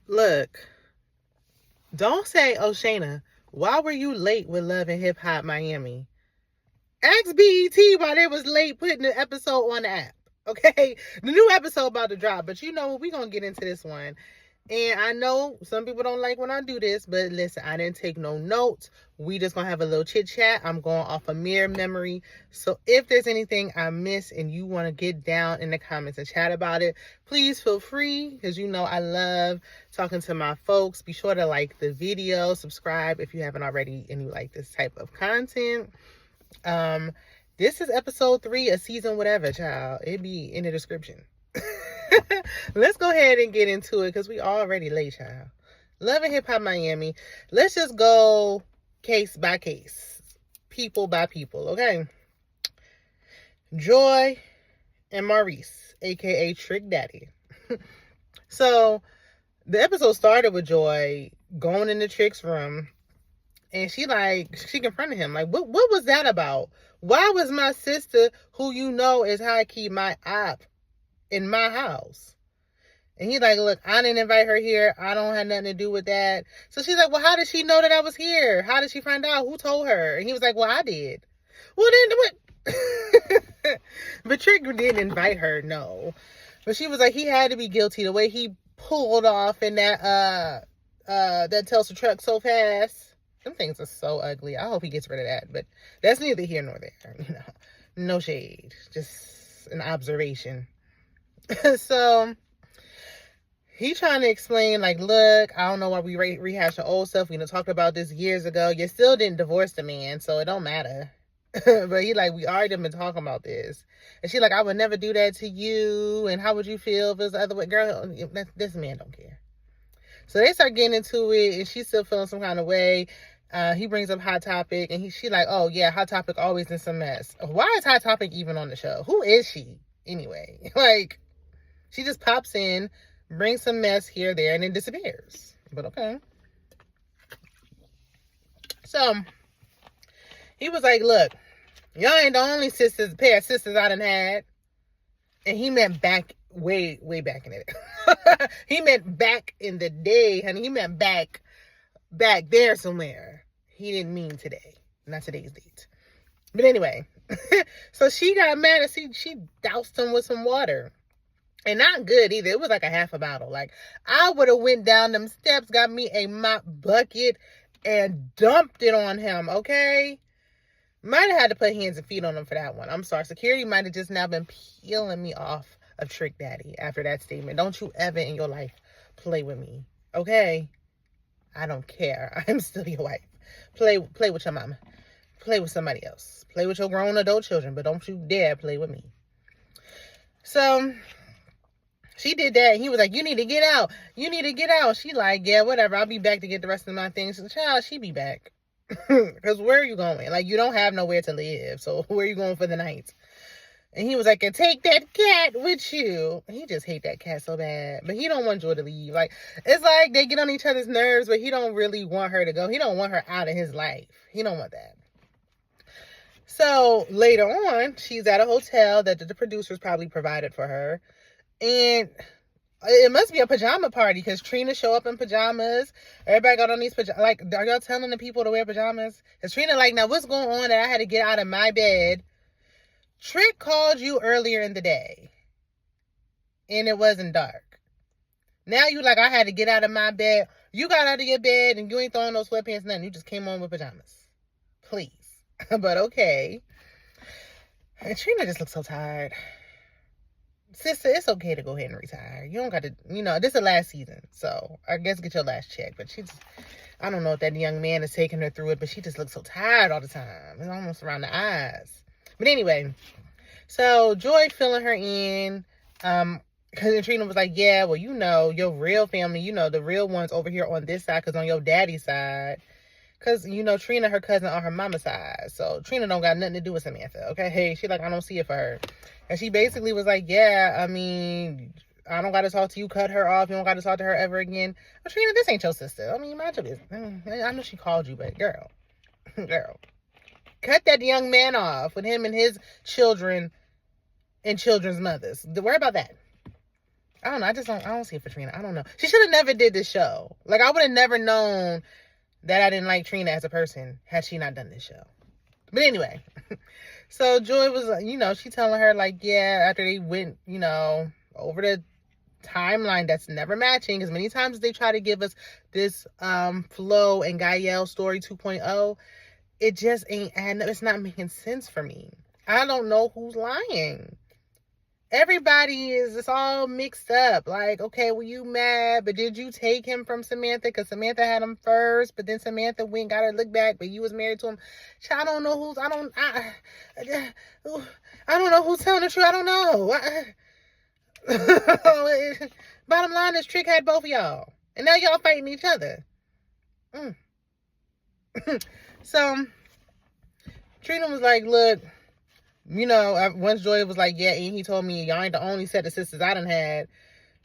Look, don't say, oh, Shana, why were you late with Love and Hip Hop Miami? Ask BET why they was late putting the episode on the app. Okay? The new episode about to drop, but you know, we're going to get into this one. And I know some people don't like when I do this, but listen, I didn't take no notes. We just gonna have a little chit chat. I'm going off a mere memory. So if there's anything I miss and you want to get down in the comments and chat about it, please feel free, because you know I love talking to my folks. Be sure to like the video, subscribe if you haven't already and you like this type of content. This is episode 3 of season whatever, child. It be in the description. Let's go ahead and get into it because we already late, child. Love and Hip Hop Miami. Let's just go case by case, people by people, okay? Joy and Maurice, aka Trick Daddy. So the episode started with Joy going into Trick's room, and she confronted him like, what was that about? Why was my sister, who you know is high key my op, in my house? And he's like, look, I didn't invite her here. I don't have nothing to do with that. So she's like, well, how did she know that I was here? How did she find out? Who told her? And he was like, well, I did. Well, then what? But Trick didn't invite her, no. But she was like, he had to be guilty. The way he pulled off in that Tesla truck so fast. Some things are so ugly. I hope he gets rid of that. But that's neither here nor there. You know, no shade. Just an observation. So he trying to explain, like, look, I don't know why we rehash the old stuff. We done talked about this years ago. You still didn't divorce the man, so it don't matter. But he like, we already been talking about this. And she like, I would never do that to you. And how would you feel if it was the other way? Girl, this man don't care. So they start getting into it, and she's still feeling some kind of way. He brings up Hot Topic, and she like, oh, yeah, Hot Topic always in some mess. Why is Hot Topic even on the show? Who is she, anyway? Like, she just pops in, brings some mess here, there, and then disappears. But okay. So, he was like, look, y'all ain't the only pair of sisters I done had. And he meant back, way, way back in the day. He meant back in the day, honey. He meant back there somewhere. He didn't mean today. Not today's date. But anyway. So she got mad and she doused him with some water. And not good either. It was like a half a bottle. Like, I would have went down them steps, got me a mop bucket, and dumped it on him, okay? Might have had to put hands and feet on him for that one. I'm sorry. Security might have just now been peeling me off of Trick Daddy after that statement. Don't you ever in your life play with me, okay? I don't care. I'm still your wife. Play with your mama. Play with somebody else. Play with your grown adult children, but don't you dare play with me. So she did that, and he was like, you need to get out. You need to get out. She like, yeah, whatever. I'll be back to get the rest of my things. So, child, she be back. Because where are you going? Like, you don't have nowhere to live. So where are you going for the night? And he was like, and take that cat with you. He just hate that cat so bad. But he don't want Joy to leave. Like, it's like they get on each other's nerves, but he don't really want her to go. He don't want her out of his life. He don't want that. So later on, she's at a hotel that the producers probably provided for her. And it must be a pajama party because Trina show up in pajamas. Everybody got on these pajamas. Like, are y'all telling the people to wear pajamas? Because Trina like, now what's going on that I had to get out of my bed? Trick called you earlier in the day. And it wasn't dark. Now you like, I had to get out of my bed. You got out of your bed and you ain't throwing no sweatpants, nothing. You just came on with pajamas. Please. But okay. And Trina just looks so tired. Sister, it's okay to go ahead and retire. You don't got to, this is the last season. So I guess get your last check. But I don't know if that young man is taking her through it, but she just looks so tired all the time. It's almost around the eyes. But anyway, so Joy filling her in. Because Trina was like, yeah, well, your real family, the real ones over here on this side, because on your daddy's side. Because, Trina, her cousin on her mama's side. So Trina don't got nothing to do with Samantha, okay? Hey, she like, I don't see it for her. And she basically was like, yeah, I mean, I don't got to talk to you, cut her off. You don't got to talk to her ever again. But Trina, this ain't your sister. I mean, mind your business. I know she called you, but girl, cut that young man off with him and his children and children's mothers. Don't worry about that. I don't know. I don't see it for Trina. I don't know. She should have never did this show. Like, I would have never known that I didn't like Trina as a person had she not done this show. But anyway, so Joy was, she telling her, like, yeah, after they went, over the timeline that's never matching, as many times as they try to give us this Flo and Gael story 2.0, it just ain't adding up. It's not making sense for me. I don't know who's lying. Everybody it's all mixed up. Like, okay, were you mad? But did you take him from Samantha? Because Samantha had him first, but then Samantha went, got her look back, but you was married to him. I don't know who's, I don't know who's telling the truth. I don't know. Bottom line is Trick had both of y'all. And now y'all fighting each other. So, Trina was like, look, once Joy was like, yeah, and he told me, y'all ain't the only set of sisters I done had.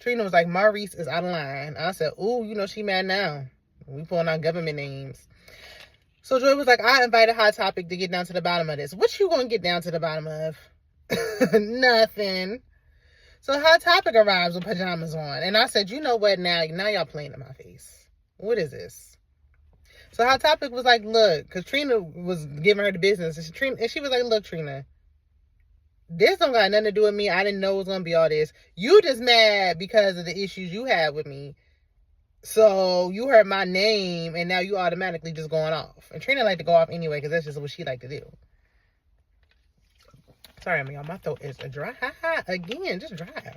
Trina was like, Maurice is out of line. I said, ooh, she mad now. We pulling out government names. So Joy was like, I invited Hot Topic to get down to the bottom of this. What you gonna get down to the bottom of? Nothing. So Hot Topic arrives with pajamas on. And I said, you know what, now y'all playing in my face. What is this? So Hot Topic was like, look, because Trina was giving her the business. And she was like, look, Trina, this don't got nothing to do with me. I didn't know it was going to be all this. You just mad because of the issues you had with me. So you heard my name and now you automatically just going off. And Trina like to go off anyway because that's just what she like to do. Sorry, y'all. My throat is dry. Again, just dry.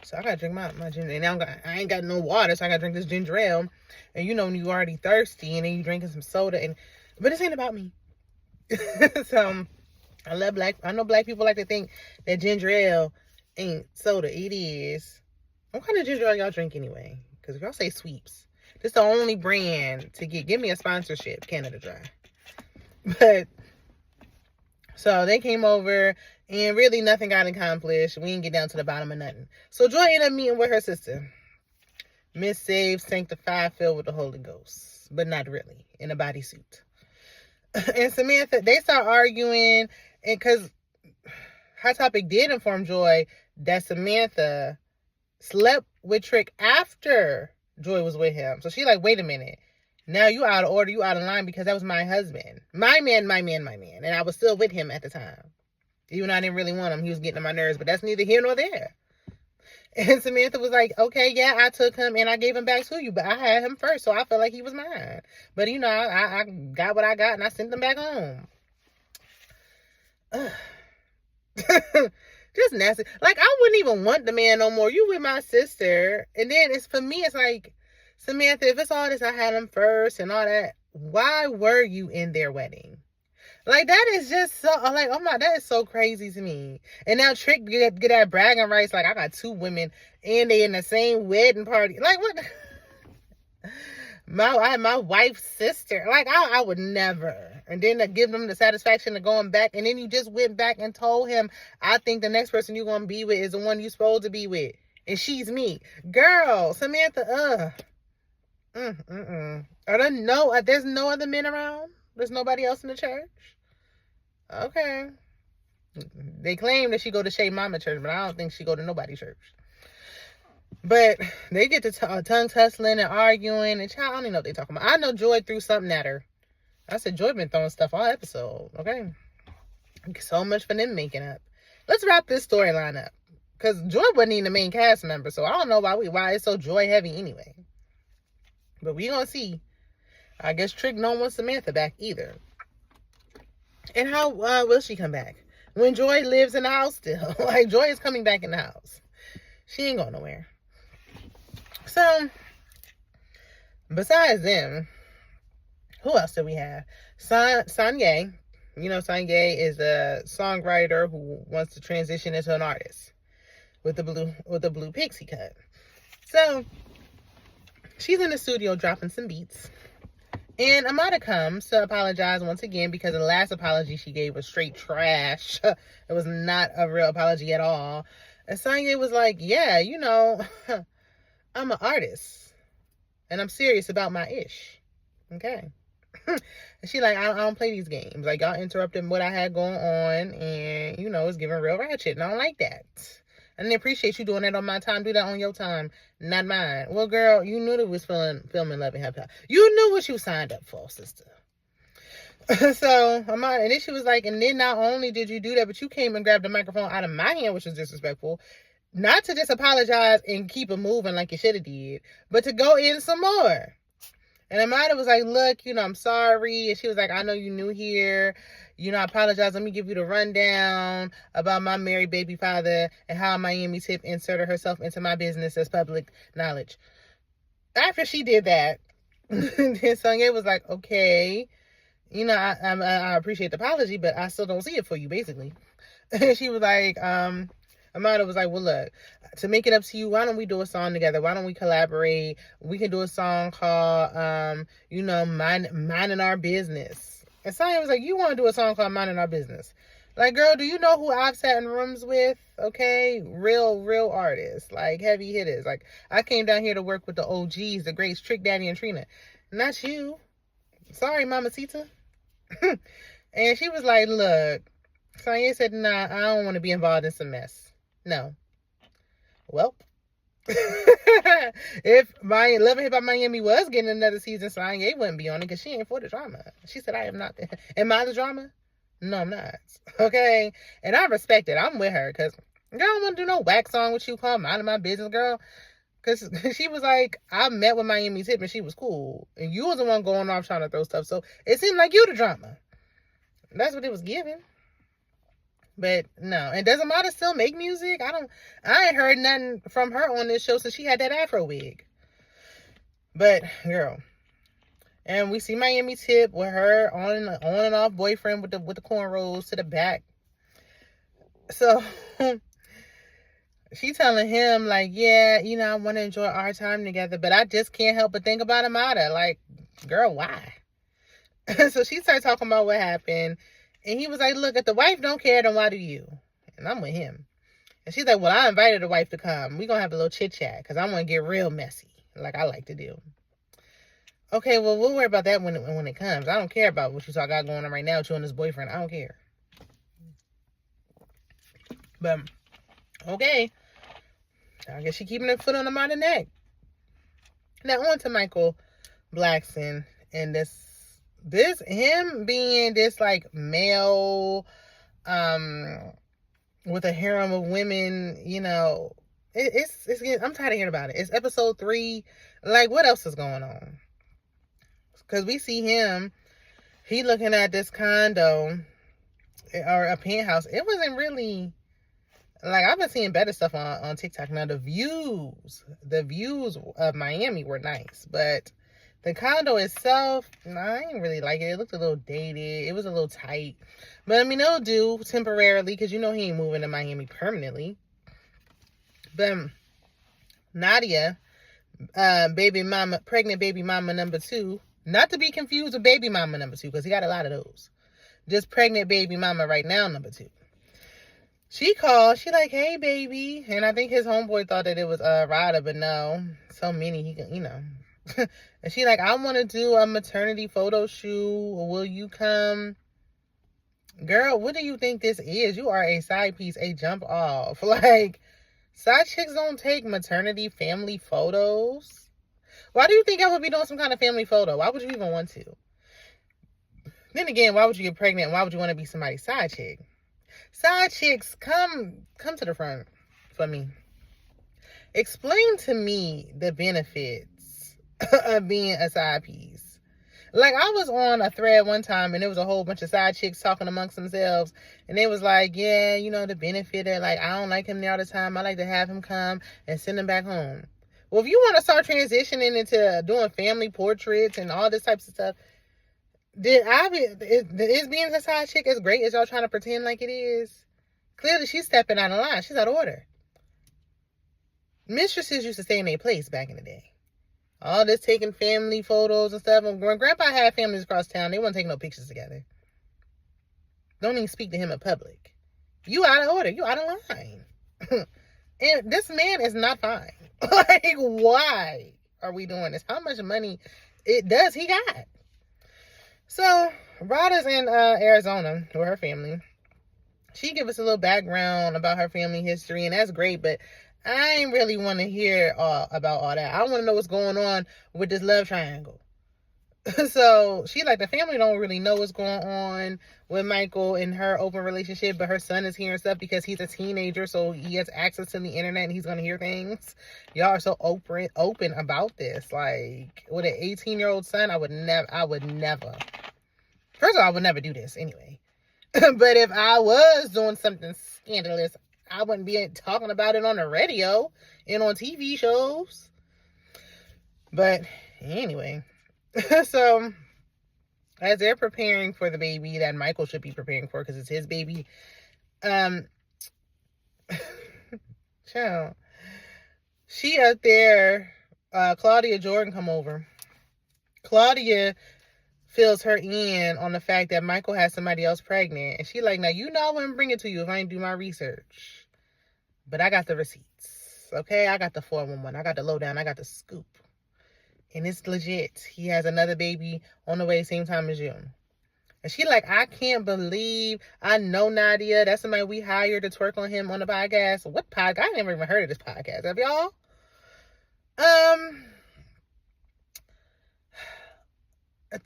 So I got to drink my ginger. And now I ain't got no water, so I got to drink this ginger ale. And when you already thirsty and then you drinking some soda. But this ain't about me. So I know black people like to think that ginger ale ain't soda. It is. What kind of ginger ale y'all drink anyway? Because if y'all say Sweeps, this is the only brand to give me a sponsorship, Canada Dry. But, so they came over and really nothing got accomplished. We didn't get down to the bottom of nothing. So Joy ended up meeting with her sister. Miss Saved, Sanctified, filled with the Holy Ghost. But not really. In a bodysuit. And Samantha, they start arguing. And because Hot Topic did inform Joy that Samantha slept with Trick after Joy was with him. So she like, wait a minute. Now you out of order. You out of line because that was my husband. My man. And I was still with him at the time. Even though I didn't really want him. He was getting on my nerves. But that's neither here nor there. And Samantha was like, okay, yeah, I took him and I gave him back to you. But I had him first. So I felt like he was mine. But, I got what I got and I sent him back home. Just nasty. Like, I wouldn't even want the man no more. You with my sister. And then for me, it's like, Samantha, if it's all this, I had him first and all that, why were you in their wedding? Like, that is just so, like, oh my, that is so crazy to me. And now Trick get that bragging rights, like, I got 2 women and they in the same wedding party. Like, what? I had my wife's sister. Like, I would never. And then to give them the satisfaction of going back. And then you just went back and told him, I think the next person you're going to be with is the one you're supposed to be with. And she's me. Girl, Samantha, there's no other men around? There's nobody else in the church? Okay. They claim that she go to Shea Mama church, but I don't think she go to nobody church. But they get to tongue tussling and arguing, and child, I don't even know what they talking about. I know Joy threw something at her. I said, Joy been throwing stuff all episode, okay? So much for them making up. Let's wrap this storyline up. Because Joy wasn't even the main cast member, so I don't know why it's so Joy heavy anyway. But we gonna see. I guess Trick don't want Samantha back either. And how will she come back? When Joy lives in the house still. Like, Joy is coming back in the house. She ain't going nowhere. So, besides them, who else do we have? Sanye. Sanye is a songwriter who wants to transition into an artist with the blue pixie cut. So, she's in the studio dropping some beats. And Amada comes to apologize once again because the last apology she gave was straight trash. It was not a real apology at all. And Sanye was like, yeah, I'm an artist. And I'm serious about my ish. Okay. And she like, I don't play these games. Like, y'all interrupted what I had going on. And, it's giving real ratchet. And I don't like that. I didn't appreciate you doing that on my time. Do that on your time, not mine. Well, girl, you knew that we was filming Love and Happy. You knew what you signed up for, sister. So, and then she was like, and then not only did you do that, but you came and grabbed the microphone out of my hand, which was disrespectful. Not to just apologize and keep it moving like you should have did, but to go in some more. And Amanda was like, look, I'm sorry. And she was like, I know you new here. I apologize. Let me give you the rundown about my married baby father and how Miami Tip inserted herself into my business as public knowledge. After she did that, then Sonya was like, okay, I appreciate the apology, but I still don't see it for you, basically. And she was like, Amanda was like, well, look, to make it up to you, why don't we do a song together? Why don't we collaborate? We can do a song called, Minding Our Business. And Sonya was like, you want to do a song called Minding Our Business? Like, girl, do you know who I've sat in rooms with? Okay, real artists, like heavy hitters. Like, I came down here to work with the OGs, the greats, Trick Daddy and Trina. Not you. Sorry, Mamacita. And she was like, look, Sonya said, nah, I don't want to be involved in some mess. No. Well, if my Love and Hip Hop Miami was getting another season, Sonya wouldn't be on it because she ain't for the drama. She said, I am not. Am I the drama? No, I'm not. Okay? And I respect it. I'm with her because girl, I don't want to do no whack song with you called Minding My Business, girl. Because she was like, I met with Miami Tip and she was cool. And you was the one going off trying to throw stuff. So it seemed like you the drama. That's what it was giving. But no, and doesn't Mata still make music? I ain't heard nothing from her on this show since she had that Afro wig. But girl, and we see Miami Tip with her on and off boyfriend with the cornrows to the back. So she telling him like, yeah, I want to enjoy our time together, but I just can't help but think about Amada. Like, girl, why? So she started talking about what happened. And he was like, look, if the wife don't care, then why do you? And I'm with him. And she's like, well, I invited the wife to come. We're going to have a little chit-chat because I'm going to get real messy like I like to do. Okay, well, we'll worry about that when it comes. I don't care about what you got going on right now with you and this boyfriend. I don't care. But, okay. I guess she keeping her foot on the mother neck. Now, on to Michael Blackson and this him being this like male with a harem of women, it's I'm tired of hearing about it. It's episode 3. Like, what else is going on? Because we see him, he looking at this condo or a penthouse. It wasn't really like, I've been seeing better stuff on TikTok. Now the views of Miami were nice, but the condo itself, I didn't really like it. It looked a little dated. It was a little tight. But, it'll do temporarily because he ain't moving to Miami permanently. But Nadia, pregnant baby mama number 2, not to be confused with baby mama number 2 because he got a lot of those. Just pregnant baby mama right now number 2. She called. She like, hey, baby. And I think his homeboy thought that it was Rada, but no. So many, he can, And she like, I want to do a maternity photo shoot. Will you come? Girl, what do you think this is? You are a side piece, a jump off. Like, side chicks don't take maternity family photos. Why do you think I would be doing some kind of family photo? Why would you even want to? Then again, why would you get pregnant? Why would you want to be somebody's side chick? Side chicks, come to the front for me. Explain to me the benefits of being a side piece. Like, I was on a thread one time and there was a whole bunch of side chicks talking amongst themselves, and they was like, yeah, the benefit of, like, I don't like him there all the time. I like to have him come and send him back home. Well, if you want to start transitioning into doing family portraits and all this types of stuff, is being a side chick as great as y'all trying to pretend like it is? Clearly she's stepping out of line. She's out of order. Mistresses used to stay in their place back in the day. All this taking family photos and stuff. When Grandpa had families across town, they wouldn't take no pictures together. Don't even speak to him in public. You out of order. You out of line. And this man is not fine. Like, why are we doing this? How much money does he got? So, Rada's in Arizona with her family. she give us a little background about her family history, and that's great, but I ain't really want to hear about all that. I want to know what's going on with this love triangle. So she like, the family don't really know what's going on with Michael and her open relationship, but her son is hearing stuff because he's a teenager, so he has access to the internet and he's gonna hear things. Y'all are so open about this. Like, with an 18-year-old son, I would never. First of all, I would never do this anyway. But if I was doing something scandalous, I wouldn't be talking about it on the radio and on TV shows. But anyway. So, as they're preparing for the baby that Michael should be preparing for, because it's his baby, child, she up there, Claudia Jordan come over. Claudia fills her in on the fact that Michael has somebody else pregnant, and she like, now you know I wouldn't bring it to you if I didn't do my research, but I got the receipts, okay? I got the 411, I got the lowdown, I got the scoop. And it's legit. He has another baby on the way, same time as you. And she like, I can't believe, I know Nadia. That's somebody we hired to twerk on him on the podcast. What podcast? I never even heard of this podcast. Have y'all?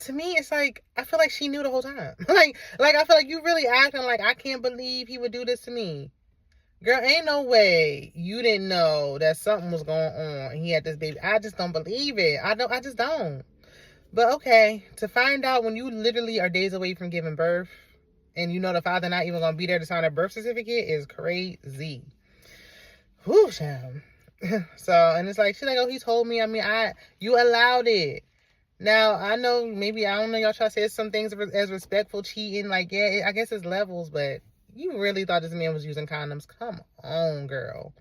To me, it's like, I feel like she knew the whole time. like I feel like you really acting like, I can't believe he would do this to me. Girl, ain't no way you didn't know that something was going on and he had this baby. I just don't believe it. I just don't. But okay, to find out when you literally are days away from giving birth and you know the father not even going to be there to sign a birth certificate is crazy. Whew, child. So, and it's like, she's like, oh, he told me. I mean, you allowed it. Now, I know, maybe, I don't know, y'all try to say some things as respectful cheating. Like, yeah, I guess it's levels, but you really thought this man was using condoms? Come on, girl.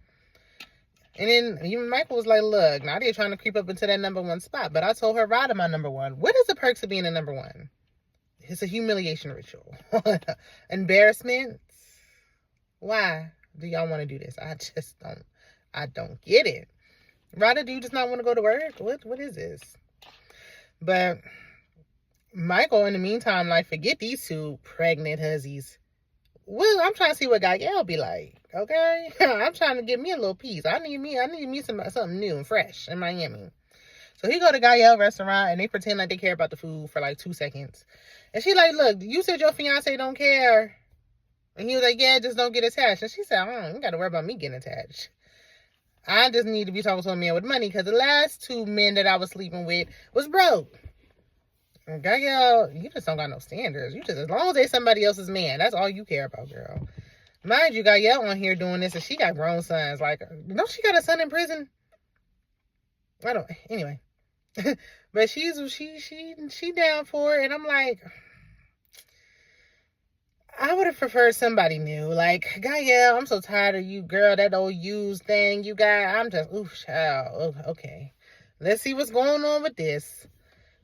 And then even Michael was like, look, Nadia trying to creep up into that number one spot. But I told her, Rada my number one. What is the perks of being a number one? It's a humiliation ritual. Embarrassment. Why do y'all want to do this? I don't get it. Rada, do you just not want to go to work? What is this? But Michael, in the meantime, like, forget these two pregnant hussies. Well, I'm trying to see what Gael be like, okay? I'm trying to get me a little piece. I need me something new and fresh in Miami. So he go to Gael restaurant and they pretend like they care about the food for like 2 seconds. And she like, look, you said your fiance don't care. And he was like, yeah, just don't get attached. And she said, you got to worry about me getting attached. I just need to be talking to a man with money, because the last 2 men that I was sleeping with was broke. Gael, you just don't got no standards. You just, as long as they somebody else's man, that's all you care about, girl. Mind you, Gael on here doing this, and she got grown sons. Like, don't she got a son in prison? Anyway. But she down for it, and I'm like, I would have preferred somebody new. Like, Gael, I'm so tired of you, girl, that old used thing you got. I'm just, child. Okay. Let's see what's going on with this.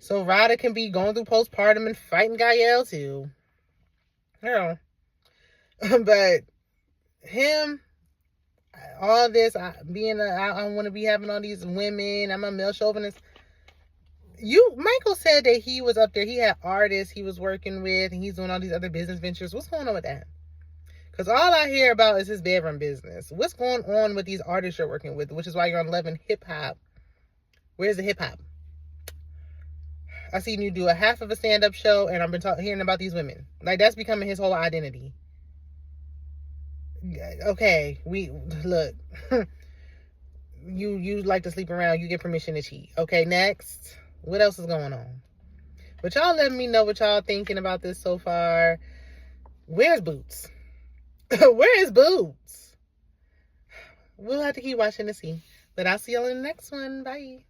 So Rada can be going through postpartum and fighting Gael too. Girl. But him, all this, I want to be having all these women, I'm a male chauvinist. Michael said that he was up there, he had artists he was working with, and he's doing all these other business ventures. What's going on with that? Because all I hear about is his bedroom business. What's going on with these artists you're working with? Which is why you're on Love and Hip Hop. Where's the hip hop? I seen you do a half of a stand-up show, and I've been hearing about these women. Like, that's becoming his whole identity. Okay, look. You like to sleep around. You get permission to cheat. Okay, next. What else is going on? But y'all let me know what y'all thinking about this so far. Where's Boots? Where is Boots? We'll have to keep watching to see. But I'll see y'all in the next one. Bye.